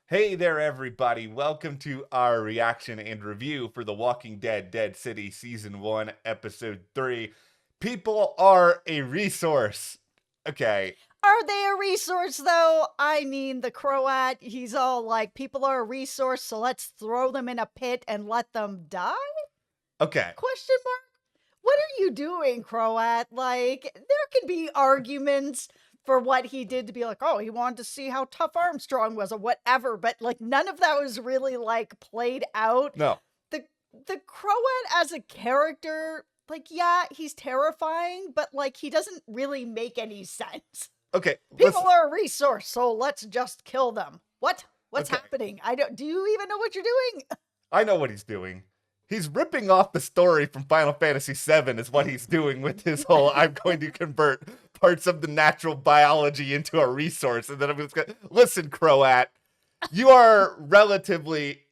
Hey there, everybody. Welcome to our reaction and review for The Walking Dead Dead City Season 1, Episode 3. People are a resource. Okay. Are they a resource though? I mean, the Croat, he's all like, people are a resource, so let's throw them in a pit and let them die? Okay. Question mark? What are you doing, Croat? Like, there can be arguments for what he did to be like, oh, he wanted to see how tough Armstrong was or whatever, but like none of that was really like played out. No. The the Croat as a character, like, yeah, he's terrifying, but like he doesn't really make any sense. Okay. People Listen. are a resource, so let's just kill them. What? What's Okay. happening? I don't. Do you even know what you're doing? I know what he's doing. He's ripping off the story from Final Fantasy VII is what he's doing with his whole I'm going to convert parts of the natural biology into a resource. And then I'm just going to listen, Croat. You are relatively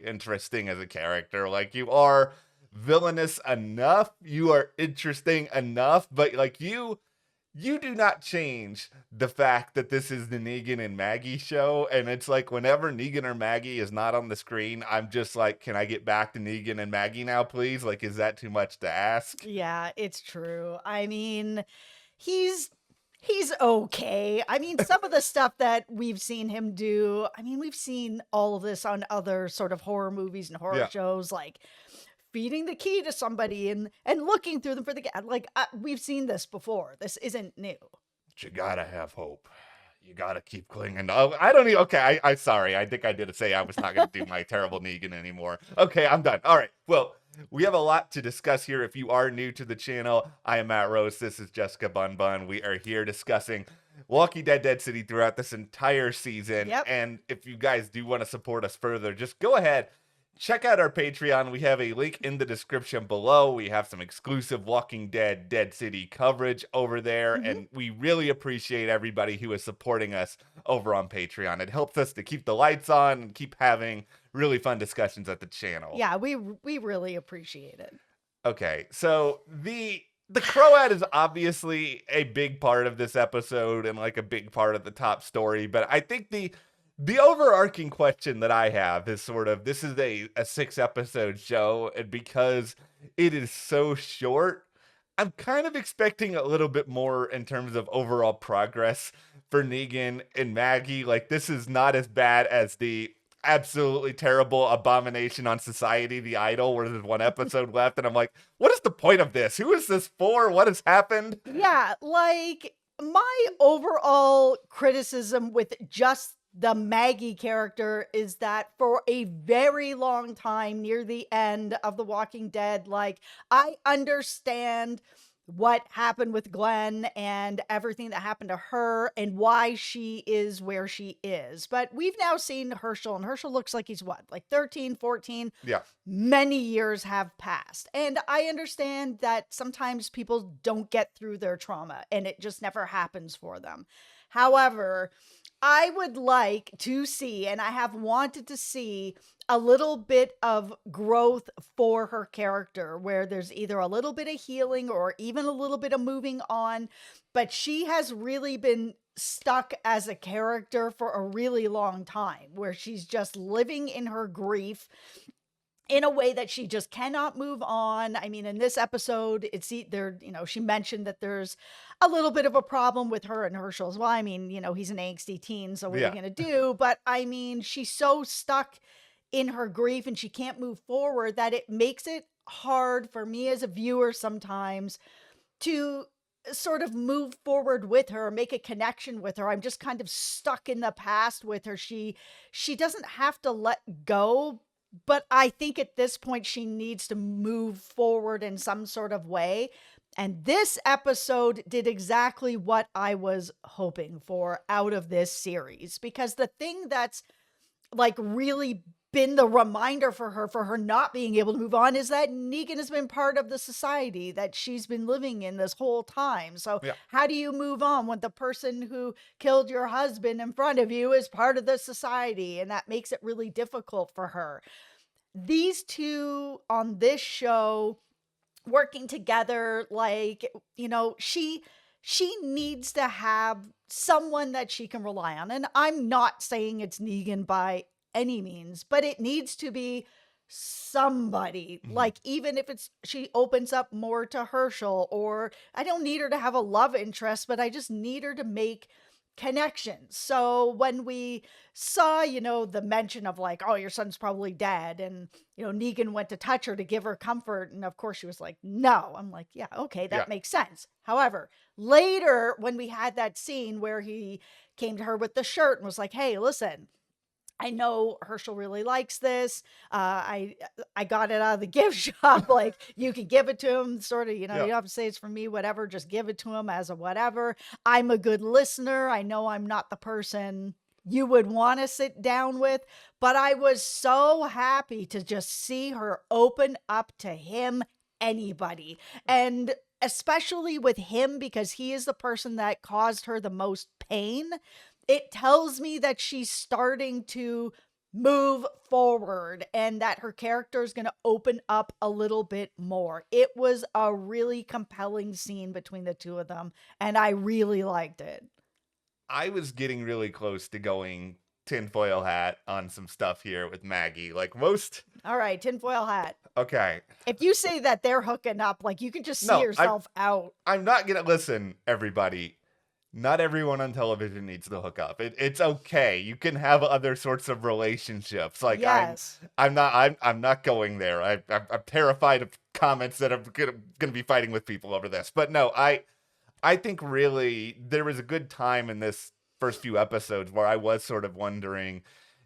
interesting as a character. Like, you are villainous enough, you are interesting enough, but like you do not change the fact that this is the Negan and Maggie show. And it's like whenever Negan or Maggie is not on the screen, I'm just like, can I get back to Negan and Maggie now, please? Like, is that too much to ask? Yeah, it's true. I mean, he's he's okay. I mean, some of the stuff that we've seen him do, I mean, we've seen all of this on other sort of horror movies and horror Yeah. shows, like feeding the key to somebody and looking through them for the like we've seen this before. This isn't new. But you gotta have hope. You gotta keep clinging. Oh, I don't need. Okay, I sorry. I think I did say I was not gonna do my terrible Negan anymore. Okay, I'm done. All right. Well, we have a lot to discuss here. If you are new to the channel, I am Matt Rose. This is Jessica Bun Bun. We are here discussing Walking Dead Dead City throughout this entire season. Yep. And if you guys do want to support us further, just go ahead. Check out our Patreon. We have a link in the description below. We have some exclusive Walking Dead Dead City coverage over there, Mhm. and we really appreciate everybody who is supporting us over on Patreon. It helps us to keep the lights on and keep having really fun discussions at the channel. Yeah, we really appreciate it. Okay, so the Croat is obviously a big part of this episode and like a big part of the top story, but I think the overarching question that I have is sort of, this is a 6-episode show, and because it is so short, I'm kind of expecting a little bit more in terms of overall progress for Negan and Maggie. Like, this is not as bad as the absolutely terrible abomination on society, The Idol, where there's one episode left, and I'm like, what is the point of this? Who is this for? What has happened? Yeah, like my overall criticism with just the Maggie character is that for a very long time near the end of The Walking Dead, like I understand what happened with Glenn and everything that happened to her and why she is where she is. But we've now seen Herschel, and Herschel looks like he's what, like 13, 14? Yeah. Many years have passed. And I understand that sometimes people don't get through their trauma and it just never happens for them. However, I would like to see, and I have wanted to see, a little bit of growth for her character where there's either a little bit of healing or even a little bit of moving on. But she has really been stuck as a character for a really long time where she's just living in her grief in a way that she just cannot move on. I mean, in this episode, there, she mentioned that there's a little bit of a problem with her and Herschel as well. I mean, he's an angsty teen, so what are you Yeah. going to do? But I mean, she's so stuck in her grief and she can't move forward that it makes it hard for me as a viewer sometimes to sort of move forward with her, make a connection with her. I'm just kind of stuck in the past with her. She doesn't have to let go, but I think at this point she needs to move forward in some sort of way. And this episode did exactly what I was hoping for out of this series, because the thing that's like really been the reminder for her not being able to move on is that Negan has been part of the society that she's been living in this whole time. So Yeah. how do you move on when the person who killed your husband in front of you is part of the society? And that makes it really difficult for her. These two on this show working together, like, she needs to have someone that she can rely on. And I'm not saying it's Negan by any means, but it needs to be somebody. Mhm. Like, even if it's she opens up more to Herschel, or I don't need her to have a love interest, but I just need her to make connections. So when we saw, the mention of like, oh, your son's probably dead, and Negan went to touch her to give her comfort, and of course she was like, no. I'm like, yeah, okay, Yeah. that makes sense. However, later when we had that scene where he came to her with the shirt and was like, hey, listen, I know Herschel really likes this. I got it out of the gift shop. Like, you can give it to him, sort of. You Yeah. don't have to say it's for me, whatever. Just give it to him as a whatever. I'm a good listener. I know I'm not the person you would want to sit down with, but I was so happy to just see her open up to him, anybody, and especially with him, because he is the person that caused her the most pain. It tells me that she's starting to move forward and that her character is going to open up a little bit more. It was a really compelling scene between the two of them, and I really liked it. I was getting really close to going tinfoil hat on some stuff here with Maggie. Like most. All right, tinfoil hat. Okay. If you say that they're hooking up, like, you can just see No, yourself out. I'm not gonna listen, everybody. Not everyone on television needs to hook up. It's okay. You can have other sorts of relationships. Like Yes. I'm not going there. I'm terrified of comments that I'm gonna be fighting with people over this. But no, I think really there was a good time in this first few episodes where I was sort of wondering,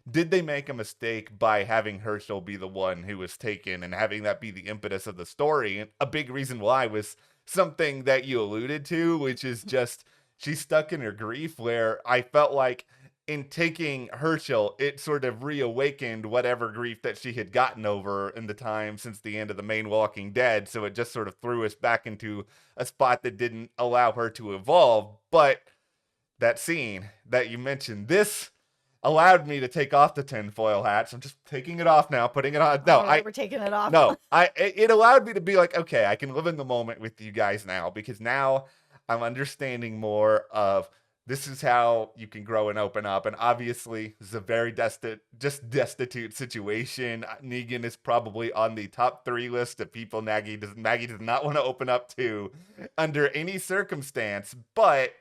did they make a mistake by having Herschel be the one who was taken and having that be the impetus of the story? And a big reason why was something that you alluded to, which is just she's stuck in her grief, where I felt like in taking Herschel, it sort of reawakened whatever grief that she had gotten over in the time since the end of the main Walking Dead. So it just sort of threw us back into a spot that didn't allow her to evolve. But that scene that you mentioned, this allowed me to take off the tinfoil hat. So I'm just taking it off now, putting it on. No, All right, we're taking it off. no, it allowed me to be like, okay, I can live in the moment with you guys now, because now I'm understanding more of this is how you can grow and open up. And obviously, this is a very destitute situation. Negan is probably on the top 3 list of people Maggie does not want to open up to under any circumstance. But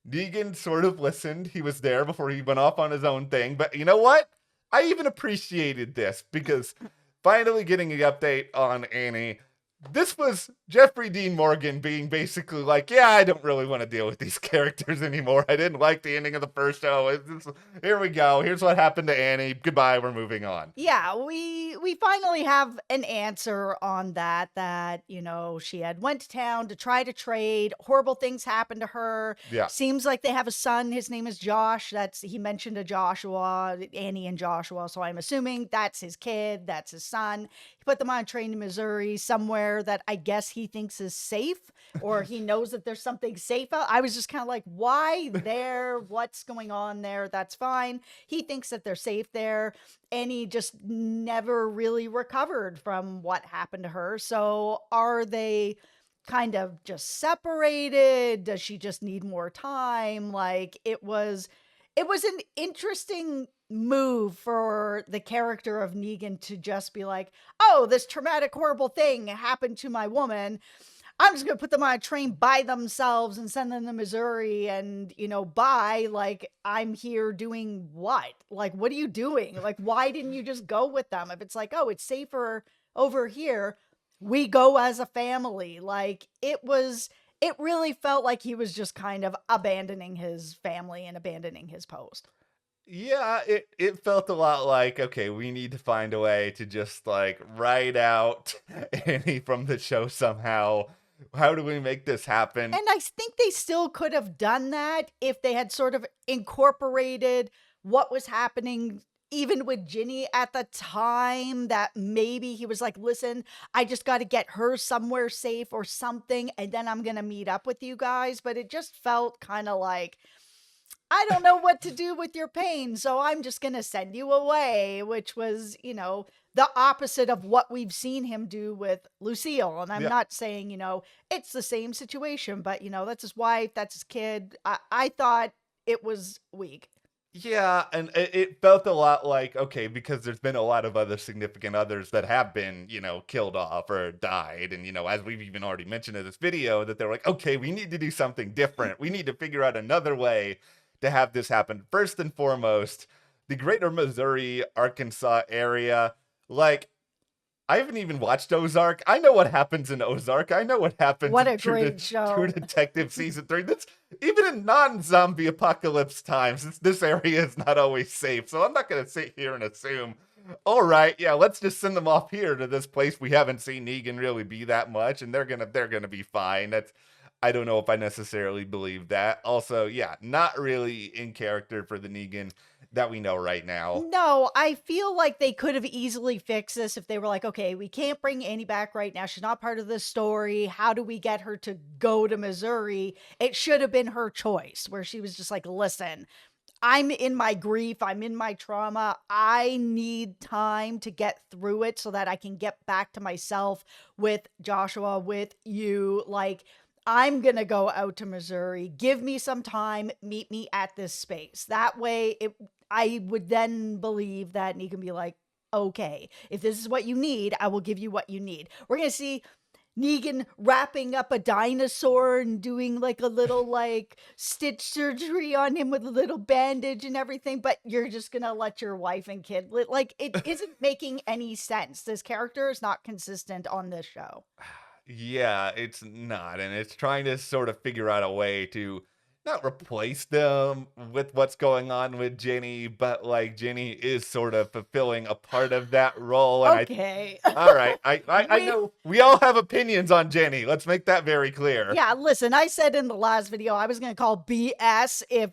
Negan sort of listened. He was there before he went off on his own thing. But you know what? I even appreciated this, because finally getting an update on Annie. This was Jeffrey Dean Morgan being basically like, yeah, I don't really want to deal with these characters anymore. I didn't like the ending of the first show. Here we go. Here's what happened to Annie. Goodbye. We're moving on. Yeah, we finally have an answer on that, she had went to town to try to trade. Horrible things happened to her. Yeah. Seems like they have a son. His name is Josh. He mentioned a Joshua, Annie and Joshua, so I'm assuming that's his kid, that's his son. He put them on a train to Missouri, somewhere that I guess he thinks is safe, or he knows that there's something safe out. I was just kind of like, why there? What's going on there? That's fine. He thinks that they're safe there. And he just never really recovered from what happened to her. So are they kind of just separated? Does she just need more time? Like, it was an interesting move for the character of Negan to just be like, oh, this traumatic, horrible thing happened to my woman. I'm just going to put them on a train by themselves and send them to Missouri and, bye. Like, I'm here doing what? Like, what are you doing? Like, why didn't you just go with them? If it's like, oh, it's safer over here, we go as a family. Like, it really felt like he was just kind of abandoning his family and abandoning his post. Yeah, it felt a lot like, okay, we need to find a way to just like write out Annie from the show somehow. How do we make this happen? And I think they still could have done that if they had sort of incorporated what was happening even with Ginny at the time, that maybe he was like, listen, I just got to get her somewhere safe or something, and then I'm going to meet up with you guys. But it just felt kind of like, I don't know what to do with your pain, so I'm just going to send you away, which was, the opposite of what we've seen him do with Lucille. And I'm Yeah. not saying, it's the same situation, but, that's his wife, that's his kid. I thought it was weak. Yeah, and it felt a lot like, okay, because there's been a lot of other significant others that have been, killed off or died. And, as we've even already mentioned in this video, that they're like, okay, we need to do something different. We need to figure out another way to have this happen. First and foremost, the greater Missouri, Arkansas area, like, I haven't even watched Ozark. I know what happens in Ozark. I know what happens What in a great show. True Detective season 3. That's even in non-zombie apocalypse times. This area is not always safe. So I'm not going to sit here and assume, all right, yeah, let's just send them off here to this place we haven't seen Negan really be that much, and they're gonna be fine. I don't know if I necessarily believe that. Also, yeah, not really in character for the Negan that we know right now. No, I feel like they could have easily fixed this if they were like, okay, we can't bring Annie back right now. She's not part of this story. How do we get her to go to Missouri? It should have been her choice, where she was just like, listen, I'm in my grief. I'm in my trauma. I need time to get through it so that I can get back to myself with Joshua, with you. Like, I'm going to go out to Missouri. Give me some time. Meet me at this space. That way, I would then believe that, and he can be like, okay, if this is what you need, I will give you what you need. We're going to see Negan wrapping up a dinosaur and doing like a little like stitch surgery on him with a little bandage and everything, but you're just going to let your wife and kid like it isn't making any sense. This character is not consistent on this show. Yeah, it's not, and it's trying to sort of figure out a way to not replace them with what's going on with Ginny, but like Ginny is sort of fulfilling a part of that role. And Okay. all right, I know we all have opinions on Ginny. Let's make that very clear. Yeah, listen, I said in the last video I was going to call BS if,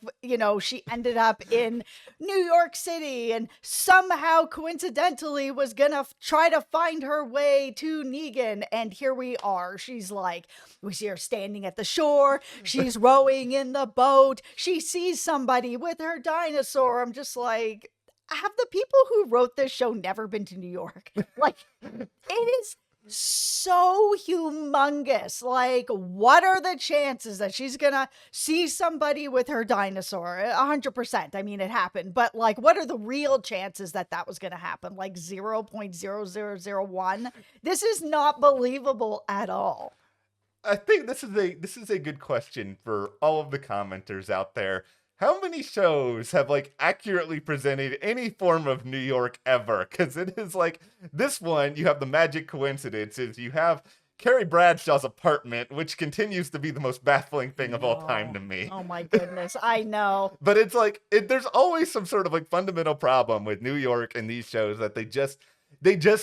she ended up in New York City and somehow coincidentally was going to try to find her way to Negan. And here we are. She's like, we see her standing at the shore. She's rowing in the boat. She sees somebody with her dinosaur. I'm just like, have the people who wrote this show never been to New York? Like, it is so humongous. Like, what are the chances that she's gonna see somebody with her dinosaur? 100%. I mean, it happened, but like, what are the real chances that that was gonna happen? Like 0.0001. This is not believable at all. I think this is a good question for all of the commenters out there. How many shows have like accurately presented any form of New York ever? Because it is like this one, you have the magic coincidences, you have Carrie Bradshaw's apartment, which continues to be the most baffling thing of all time to me. Oh my goodness, I know. But it's like there's always some sort of like fundamental problem with New York and these shows that they just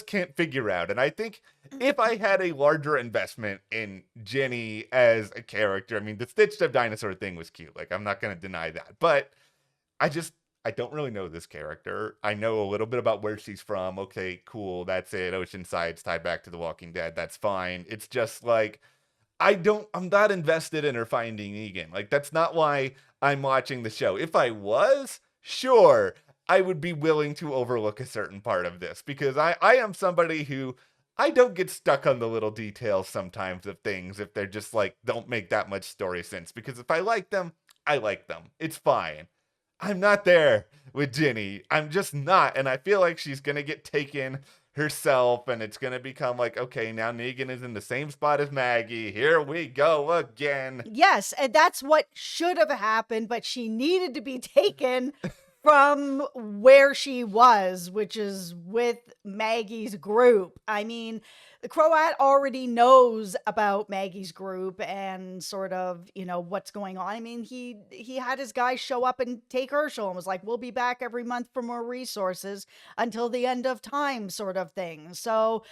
can't figure out. And I think if I had a larger investment in Jenny as a character, I mean, the stitched up dinosaur thing was cute. Like, I'm not going to deny that. But I don't really know this character. I know a little bit about where she's from. Okay, cool. That's it. Oceanside's tied back to The Walking Dead. That's fine. It's just like, I'm not invested in her finding Negan. Like, that's not why I'm watching the show. If I was, sure, I would be willing to overlook a certain part of this because I am somebody who I don't get stuck on the little details sometimes of things if they're just like don't make that much story sense, because if I like them, I like them. It's fine. I'm not there with Ginny. I'm just not. And I feel like she's going to get taken herself and it's going to become like, okay, now Negan is in the same spot as Maggie. Here we go again. Yes, and that's what should have happened, but she needed to be taken from where she was, which is with Maggie's group. I mean, the Croat already knows about Maggie's group and sort of, what's going on. I mean, he had his guys show up and take Herschel and was like, we'll be back every month for more resources until the end of time sort of thing. So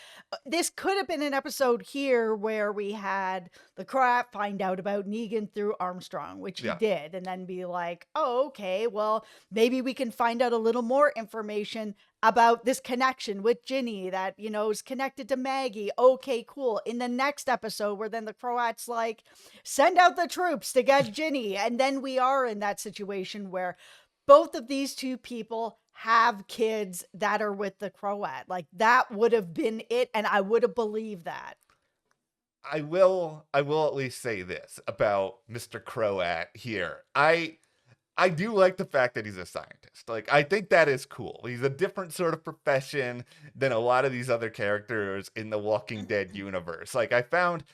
this could have been an episode here where we had the Croat find out about Negan through Armstrong, which he did, and then be like, oh, okay, well, maybe we can find out a little more information about this connection with Ginny that, is connected to Maggie. Okay, cool. In the next episode, where then the Croats like, send out the troops to get Ginny. And then we are in that situation where both of these two people have kids that are with the Croat. Like, that would have been it, and I would have believed that. I will at least say this about Mr. Croat here. I do like the fact that he's a scientist. Like, I think that is cool. He's a different sort of profession than a lot of these other characters in the Walking Dead universe. Like, I found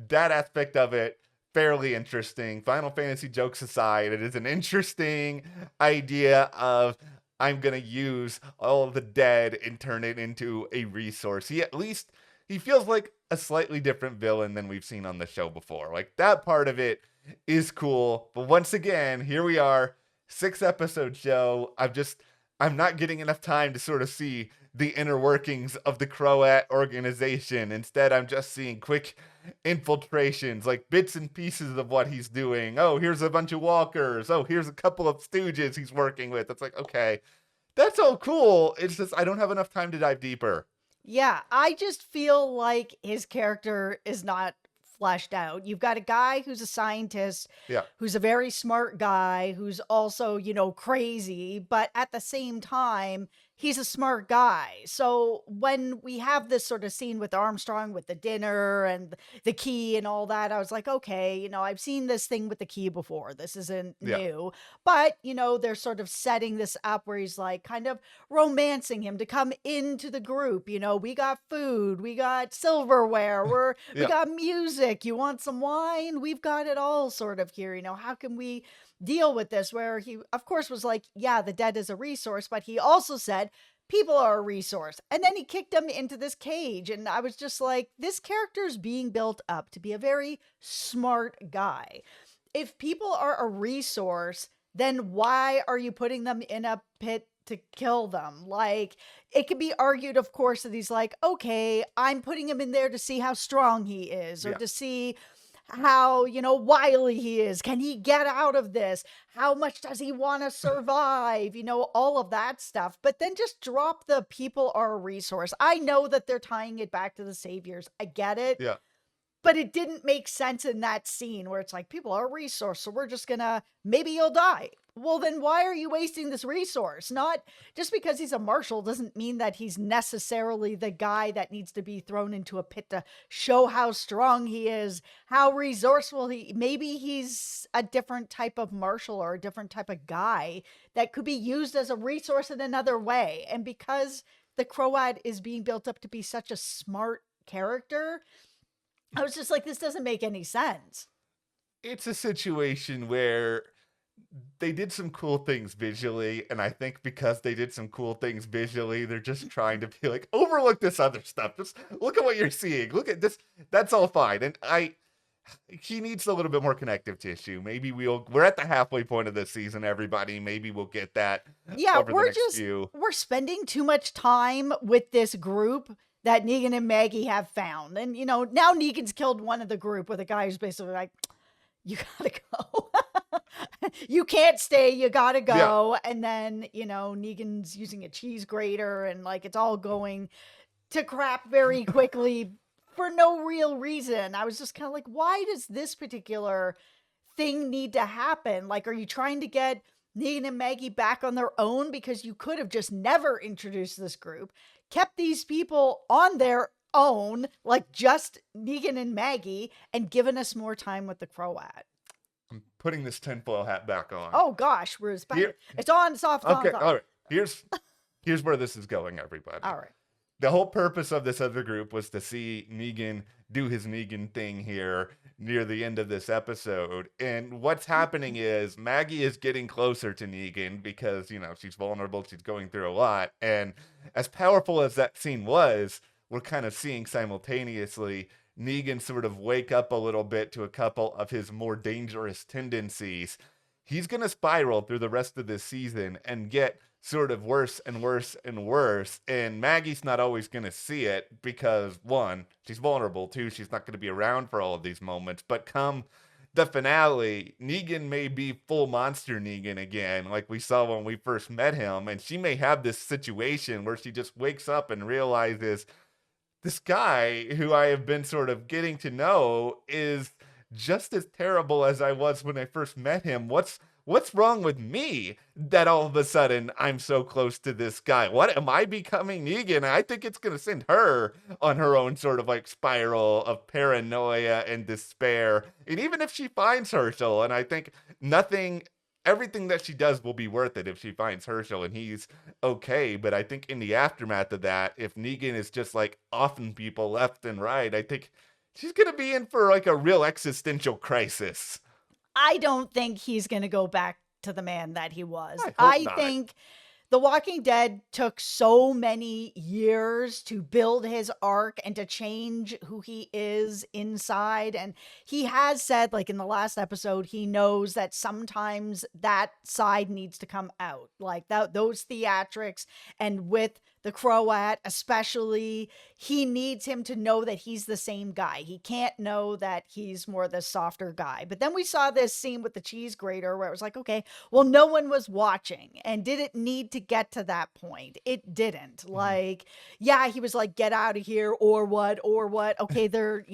that aspect of it fairly interesting. Final Fantasy jokes aside, it is an interesting idea of I'm going to use all of the dead and turn it into a resource. He feels like a slightly different villain than we've seen on the show before. Like, that part of it is cool. But once again, here we are, 6-episode show. I'm not getting enough time to sort of see the inner workings of the Croat organization. Instead, I'm just seeing quick infiltrations, like bits and pieces of what he's doing. Oh, here's a bunch of walkers. Oh, here's a couple of stooges he's working with. It's like, okay, that's all cool. It's just I don't have enough time to dive deeper. Yeah, I just feel like his character is not fleshed out. You've got a guy who's a scientist, Yeah. who's a very smart guy, who's also, crazy, but at the same time, he's a smart guy. So when we have this sort of scene with Armstrong with the dinner and the key and all that, I was like, okay, I've seen this thing with the key before. This isn't Yeah. new. But, they're sort of setting this up where he's like kind of romancing him to come into the group. We got food, we got silverware, we Yeah. got music. You want some wine? We've got it all sort of here. How can we deal with this? Where he, of course, was like, yeah, the dead is a resource, but he also said people are a resource. And then he kicked him into this cage. And I was just like, this character is being built up to be a very smart guy. If people are a resource, then why are you putting them in a pit to kill them? Like, it could be argued, of course, that he's like, okay, I'm putting him in there to see how strong he is, or Yeah. to see how, wily he is. Can he get out of this? How much does he want to survive? All of that stuff. But then just drop the people are a resource. I know that they're tying it back to the saviors. I get it. Yeah. But it didn't make sense in that scene where it's like, people are a resource, so we're just gonna, maybe you'll die. Well, then why are you wasting this resource? Not just because he's a marshal doesn't mean that he's necessarily the guy that needs to be thrown into a pit to show how strong he is, how resourceful maybe he's a different type of marshal or a different type of guy that could be used as a resource in another way. And because the Croat is being built up to be such a smart character, I was just like, this doesn't make any sense. It's a situation where they did some cool things visually, and I think because they did some cool things visually, they're just trying to be like, overlook this other stuff. Just look at what you're seeing. Look at this. That's all fine. And he needs a little bit more connective tissue. Maybe we're at the halfway point of this season, everybody. Maybe we'll get that. Yeah, over the next few. we're spending too much time with this group that Negan and Maggie have found. And, now Negan's killed one of the group with a guy who's basically like, you gotta go. You can't stay, you gotta go. Yeah. And then, Negan's using a cheese grater and like it's all going to crap very quickly for no real reason. I was just kind of like, why does this particular thing need to happen? Like, are you trying to get Negan and Maggie back on their own? Because you could have just never introduced this group, kept these people on their own, like just Negan and Maggie, and given us more time with the Croat. I'm putting this tinfoil hat back on. Oh gosh, it's on, it's off, it's on, okay, it's on. All right. Here's where this is going, everybody. All right. The whole purpose of this other group was to see Negan do his Negan thing here near the end of this episode. And what's happening is Maggie is getting closer to Negan because, she's vulnerable. She's going through a lot. And as powerful as that scene was, we're kind of seeing simultaneously Negan sort of wake up a little bit to a couple of his more dangerous tendencies. He's going to spiral through the rest of this season and get sort of worse and worse and worse. And Maggie's not always going to see it because, one, she's vulnerable. Two, she's not going to be around for all of these moments. But come the finale, Negan may be full monster Negan again, like we saw when we first met him, and she may have this situation where she just wakes up and realizes this guy who I have been sort of getting to know is just as terrible as I was when I first met him. What's wrong with me that all of a sudden I'm so close to this guy? What am I becoming Negan? I think it's going to send her on her own sort of like spiral of paranoia and despair. And even if she finds Herschel, and I think everything that she does will be worth it if she finds Herschel and he's okay. But I think in the aftermath of that, if Negan is just like offing people left and right, I think she's going to be in for like a real existential crisis. I don't think he's going to go back to the man that he was. I hope I not. think The Walking Dead took so many years to build his arc and to change who he is inside. And he has said, like in the last episode, he knows that sometimes that side needs to come out, like those theatrics. And with the Croat, especially, he needs him to know that he's the same guy. He can't know that he's more the softer guy. But then we saw this scene with the cheese grater where it was like, okay, well, no one was watching. And did it need to get to that point? It didn't. Like, yeah, he was like, get out of here, or what, or what. Okay, they're,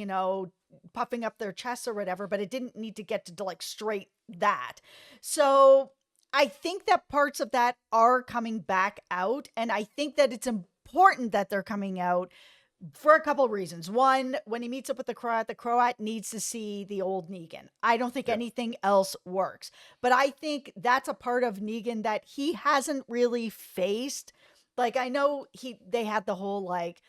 puffing up their chests or whatever, but it didn't need to get to like straight that. So I think that parts of that are coming back out, and I think that it's important that they're coming out for a couple of reasons. One, when he meets up with the Croat needs to see the old Negan. I don't think anything else works, but I think that's a part of Negan that he hasn't really faced. Like, I know they had the whole like,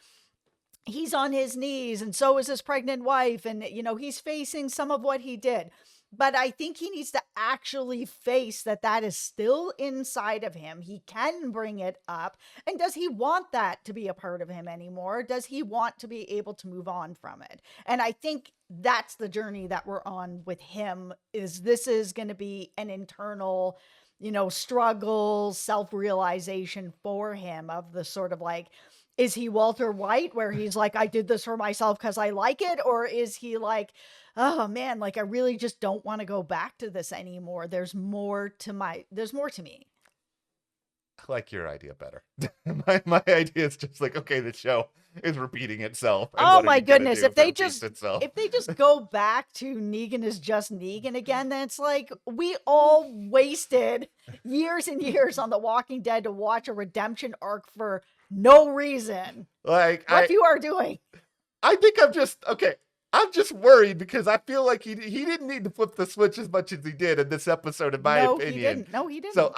he's on his knees and so is his pregnant wife, and he's facing some of what he did. But I think he needs to actually face that is still inside of him. He can bring it up. And does he want that to be a part of him anymore? Does he want to be able to move on from it? And I think that's the journey that we're on with him. This is going to be an internal, struggle, self-realization for him of the sort of like, is he Walter White where he's like, I did this for myself because I like it? Or is he like, oh man, like I really just don't want to go back to this anymore. There's more to me. I like your idea better. my idea is just like, okay, the show is repeating itself. Oh my goodness. If they just go back to Negan is just Negan again, then it's like we all wasted years and years on The Walking Dead to watch a redemption arc for no reason. Like what you are doing. I think I'm just worried because I feel like he didn't need to flip the switch as much as he did in this episode, in my opinion. No, he didn't. So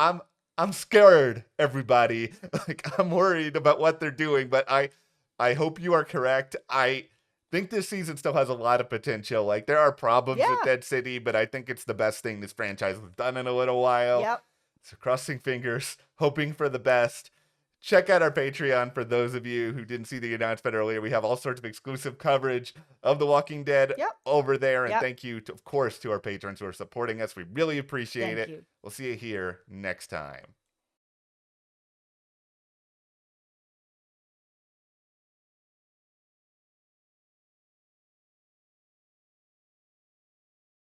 I'm scared, everybody. Like I'm worried about what they're doing, but I hope you are correct. I think this season still has a lot of potential. Like there are problems with Dead City, but I think it's the best thing this franchise has done in a little while. Yep. So crossing fingers, hoping for the best. Check out our Patreon for those of you who didn't see the announcement earlier. We have all sorts of exclusive coverage of The Walking Dead over there. And thank you, of course, to our patrons who are supporting us. We really appreciate it. We'll see you here next time.